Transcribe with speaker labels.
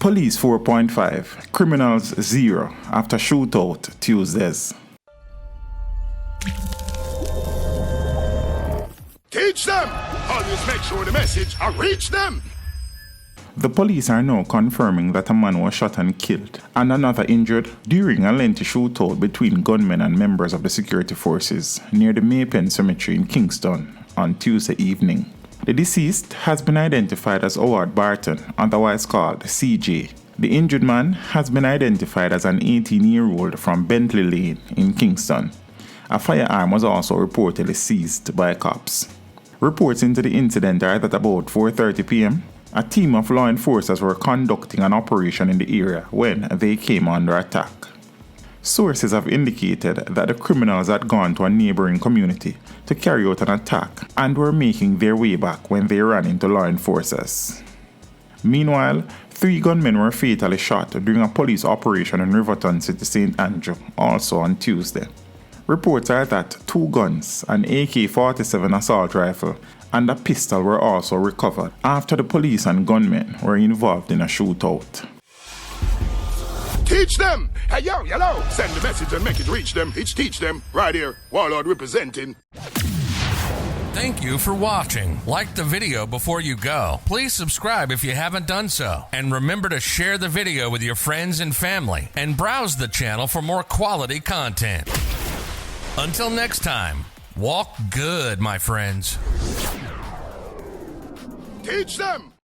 Speaker 1: Police 4.5, criminals 0 after shootout Tuesdays.
Speaker 2: Teach them! Always make sure the message reach them!
Speaker 1: The police are now confirming that a man was shot and killed and another injured during a lengthy shootout between gunmen and members of the security forces near the Maypen Cemetery in Kingston on Tuesday evening. The deceased has been identified as Howard Barton, otherwise called CJ. The injured man has been identified as an 18-year-old from Bentley Lane in Kingston. A firearm was also reportedly seized by cops. Reports into the incident are that about 4:30 p.m., a team of law enforcers were conducting an operation in the area when they came under attack. Sources have indicated that the criminals had gone to a neighboring community to carry out an attack and were making their way back when they ran into law enforcers. Meanwhile, 3 gunmen were fatally shot during a police operation in Riverton City, St. Andrew, also on Tuesday. Reports are that 2 guns, an AK-47 assault rifle, and a pistol were also recovered after the police and gunmen were involved in a shootout.
Speaker 2: Teach them! Hey, yo, hello! Send the message and make it reach them. It's teach them. Right here, Warlord representing.
Speaker 3: Thank you for watching. Like the video before you go. Please subscribe if you haven't done so. And remember to share the video with your friends and family. And browse the channel for more quality content. Until next time, walk good, my friends.
Speaker 2: Teach them!